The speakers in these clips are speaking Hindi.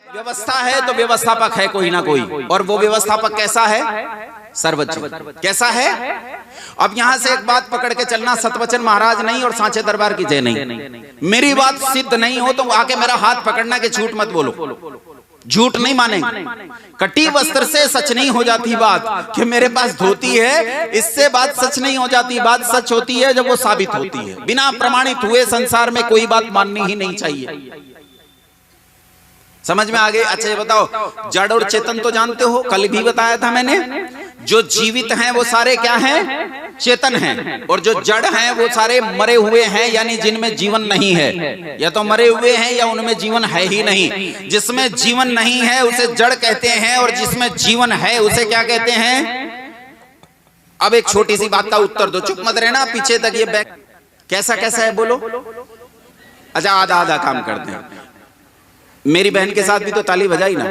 व्यवस्था है तो व्यवस्थापक है कोई ना कोई, और वो व्यवस्थापक कैसा है? सर्वज्ञ। कैसा है? अब यहां से एक बात पकड़ के चलना, सतवचन महाराज नहीं और सांचे दरबार की जय नहीं। मेरी बात सिद्ध नहीं हो तो आके मेरा हाथ पकड़ना कि झूठ मत बोलो, झूठ नहीं मानेंगे। कटी वस्त्र से सच नहीं हो जाती बात कि मेरे पास धोती है, इससे बात सच नहीं हो जाती। बात सच होती है जब वो साबित होती है। बिना प्रमाणित हुए संसार में कोई बात माननी ही नहीं चाहिए। समझ में आ गई? अच्छा ये बताओ, जड़ और चेतन तो जानते हो, कल भी बताया था मैंने। जो जीवित हैं वो सारे क्या हैं? चेतन हैं। और जो जड़ हैं वो सारे मरे हुए हैं, यानी जिनमें जीवन नहीं है। या तो मरे हुए हैं या उनमें जीवन है ही नहीं। जिसमें जीवन नहीं है उसे जड़ कहते हैं, और जिसमें जीवन है उसे क्या कहते हैं? अब एक छोटी सी बात का उत्तर दो, चुप मत रहना, पीछे तक ये बैक कैसा कैसा है बोलो। अच्छा आधा आधा काम करते हैं। मेरी बहन के साथ भी तो ताली बजाई ना,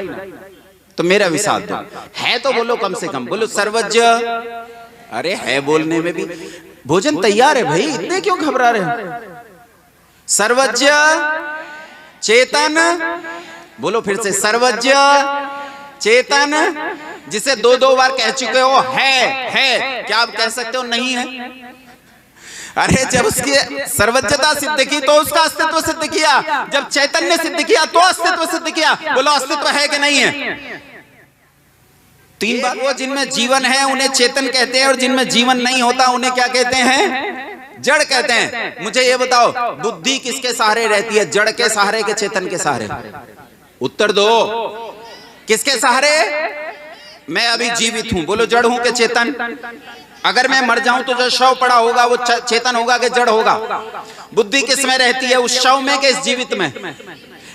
तो मेरा भी साथ दो। है तो बोलो, कम से कम बोलो सर्वज्ञ। अरे है बोलने में भी। भोजन तैयार है भाई, इतने क्यों घबरा रहे हो? सर्वज्ञ चेतन, बोलो फिर से, सर्वज्ञ चेतन, जिसे दो दो बार कह चुके हो है। क्या आप कह सकते हो नहीं है? अरे जब उसकी सर्वज्ञता सिद्ध की तो उसका अस्तित्व सिद्ध किया, जब चैतन्य सिद्ध किया तो अस्तित्व सिद्ध किया। बोलो अस्तित्व है कि नहीं है? तीन बात। वो जिनमें जीवन है उन्हें चेतन कहते हैं, और जिनमें जीवन नहीं होता उन्हें क्या कहते हैं? जड़ कहते हैं। मुझे ये बताओ, बुद्धि किसके सहारे रहती है? जड़ के सहारे के चेतन के सहारे? उत्तर दो, किसके सहारे? मैं अभी जीवित हूं, बोलो जड़ हूं कि चेतन? अगर मैं मर जाऊं तो जो शव पड़ा होगा वो चेतन होगा कि जड़ होगा? बुद्धि किस में रहती है? उस शव में कि इस जीवित में?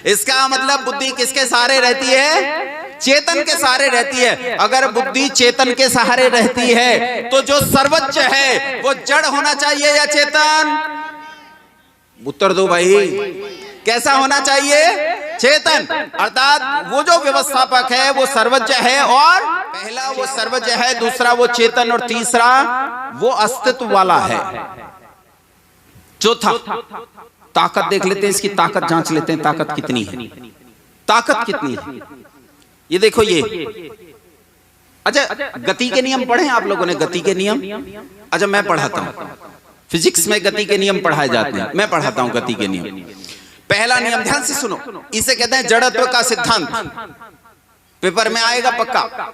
इसका मतलब बुद्धि किसके सहारे रहती है? चेतन के सहारे रहती है। अगर बुद्धि चेतन के सहारे रहती है तो जो सर्वज्ञ है वो जड़ होना चाहिए या चेतन? उत्तर दो भाई, कैसा होना चाहिए? चेतन। अर्थात वो जो व्यवस्थापक है वो सर्वज्ञ है, और पहला वो सर्वज्ञ है, दूसरा वो चेतन, और तीसरा वो अस्तित्व वाला है। चौथा ताकत देख लेते हैं, इसकी ताकत जांच लेते हैं, ताकत कितनी है? ताकत कितनी है ये देखो। ये अच्छा, गति के नियम पढ़े आप लोगों ने? गति के नियम, अच्छा मैं पढ़ाता हूं। फिजिक्स में गति के नियम पढ़ाए जाते हैं, मैं पढ़ाता हूं गति के नियम। पहला नियम ध्यान से सुनो, इसे कहते हैं जड़त्व का सिद्धांत। पेपर में आएगा पक्का,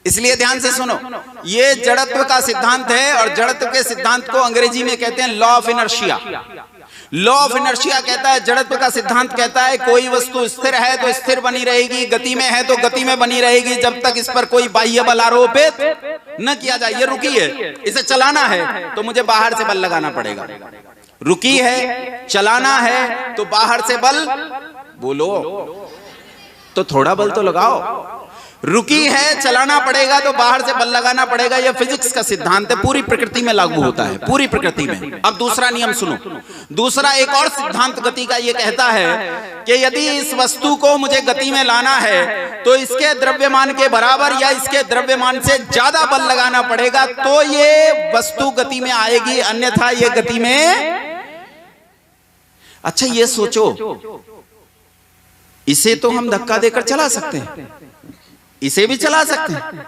इसलिए ध्यान से सुनो। ये जड़त्व का सिद्धांत है, और जड़त्व के सिद्धांत को अंग्रेजी में कहते हैं law of inertia. Law of inertia कहता है, जड़त्व का सिद्धांत कहता है कोई वस्तु स्थिर है तो स्थिर बनी रहेगी, गति में है तो गति में बनी रहेगी, जब तक इस पर कोई बाह्य बल आरोपित न किया जाए। ये रुकी है, इसे चलाना है तो मुझे बाहर से बल लगाना पड़ेगा। रुकी है, चलाना है तो बाहर से बल, बोलो तो थोड़ा बल तो लगाओ। रुकी है, चलाना पड़ेगा तो बाहर से बल लगाना पड़ेगा। यह फिजिक्स का सिद्धांत है, पूरी प्रकृति में लागू होता है, पूरी प्रकृति में। अब दूसरा नियम सुनो। दूसरा एक और सिद्धांत गति का ये कहता है कि यदि इस वस्तु को मुझे गति में लाना है तो इसके द्रव्यमान के बराबर या इसके द्रव्यमान से ज्यादा बल लगाना पड़ेगा, तो ये वस्तु गति में आएगी, अन्यथा ये गति में। अच्छा ये सोचो, इसे तो हम धक्का देकर चला सकते हैं, इसे भी चला सकते हैं,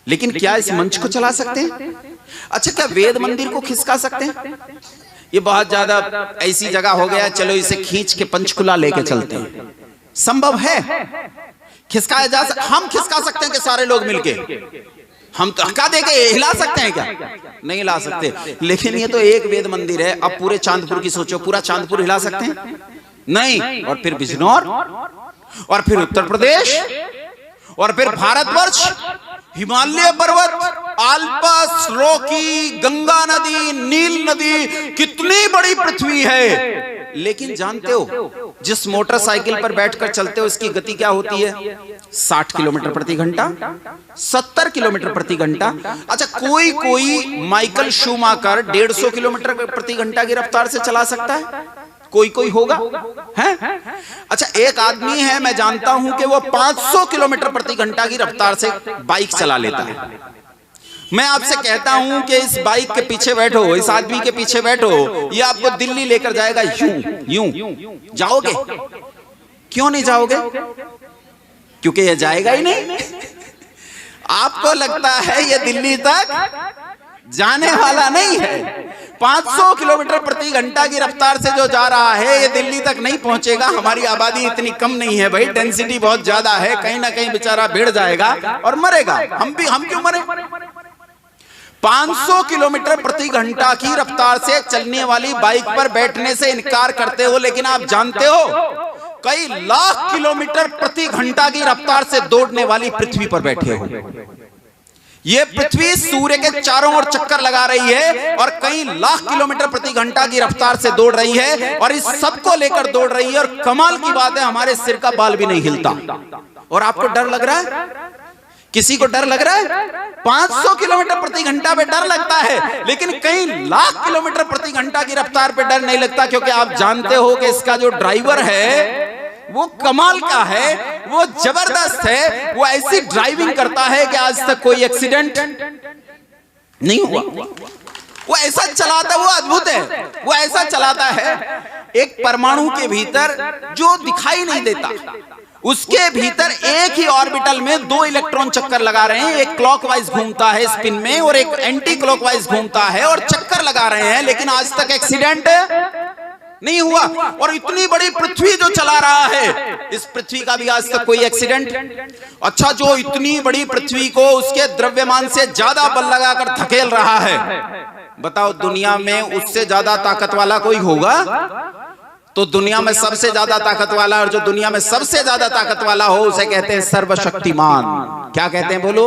लेकिन क्या इस मंच को चला सकते हैं? अच्छा क्या वेद मंदिर को खिसका सकते हैं? ये बहुत ज्यादा ऐसी जगह हो गया, चलो इसे खींच के पंचकुला लेके चलते हैं। संभव है? खिसकाया जा हम खिसका सकते हैं कि सारे लोग मिलके? हम धक्का देके हिला सकते हैं क्या? नहीं हिला सकते। लेकिन ये तो एक वेद मंदिर है। अब पूरे चांदपुर की सोचो, पूरा चांदपुर हिला सकते हैं? नहीं। और फिर बिजनौर, और फिर उत्तर प्रदेश, और फिर भारतवर्ष, हिमालय पर्वत, आल्पस, रॉकी, गंगा नदी, नील नदी, कितनी बड़ी पृथ्वी है। लेकिन जानते हो जिस मोटरसाइकिल पर बैठकर चलते हो इसकी गति क्या होती है? 60 किलोमीटर प्रति घंटा, 70 किलोमीटर प्रति घंटा। अच्छा कोई माइकल शूमाकर 150 किलोमीटर प्रति घंटा की रफ्तार से चला सकता है? कोई होगा है? अच्छा एक आदमी है मैं जानता हूं कि वो 500 किलोमीटर प्रति घंटा की रफ्तार से बाइक चला लेता है। मैं आपसे कहता हूं कि इस बाइक के पीछे बैठो, इस आदमी के पीछे बैठो, ये आपको दिल्ली लेकर जाएगा। यूं जाओगे? क्यों नहीं जाओगे? क्योंकि ये जाएगा ही नहीं। आपको लगता है ये दिल्ली तक जाने वाला नहीं है। 500 किलोमीटर प्रति घंटा की रफ्तार से जो जा रहा है ये दिल्ली तक नहीं पहुंचेगा। हमारी आबादी इतनी कम नहीं है भाई, डेंसिटी बहुत ज्यादा है, कहीं ना कहीं बेचारा भिड़ जाएगा और मरेगा। हम क्यों मरे? 500 किलोमीटर प्रति घंटा की रफ्तार से चलने वाली बाइक पर बैठने से इनकार करते हो, लेकिन आप जानते हो कई लाख किलोमीटर प्रति घंटा की रफ्तार से दौड़ने वाली पृथ्वी पर बैठे हो। ये पृथ्वी सूर्य के चारों ओर चक्कर लगा रही है और कई लाख किलोमीटर प्रति घंटा की रफ्तार से दौड़ रही है और इस सब को लेकर दौड़ रही है। और कमाल की बात है, हमारे सिर का बाल भी नहीं हिलता और आपको डर लग रहा है? किसी को डर लग रहा है? 500 किलोमीटर प्रति घंटा पे डर लगता है, लेकिन कई लाख किलोमीटर प्रति घंटा की रफ्तार पे डर नहीं लगता, क्योंकि आप जानते हो कि इसका जो ड्राइवर है वो कमाल का है, वो जबरदस्त है, वो ऐसी ड्राइविंग करता है कि आज तक कोई एक्सीडेंट नहीं हुआ। वो ऐसा चलाता है, वो अद्भुत है, वो ऐसा चलाता है। एक परमाणु के भीतर जो दिखाई नहीं देता, उसके भीतर एक ही ऑर्बिटल में 2 इलेक्ट्रॉन चक्कर लगा रहे हैं। एक क्लॉकवाइज घूमता है स्पिन में और एक एंटी क्लॉकवाइज घूमता है और चक्कर लगा रहे हैं, लेकिन आज तक एक्सीडेंट नहीं हुआ। और इतनी बड़ी पृथ्वी जो चला रहा है, इस पृथ्वी का भी आज तक कोई एक्सीडेंट। अच्छा, जो इतनी बड़ी पृथ्वी को उसके द्रव्यमान से ज्यादा बल लगाकर धकेल रहा है, बताओ दुनिया में उससे ज्यादा ताकत वाला कोई होगा? तो दुनिया में सबसे ज्यादा ताकत वाला, और जो दुनिया में सबसे ज्यादा ताकत वाला हो उसे कहते हैं सर्वशक्तिमान। क्या कहते हैं बोलो?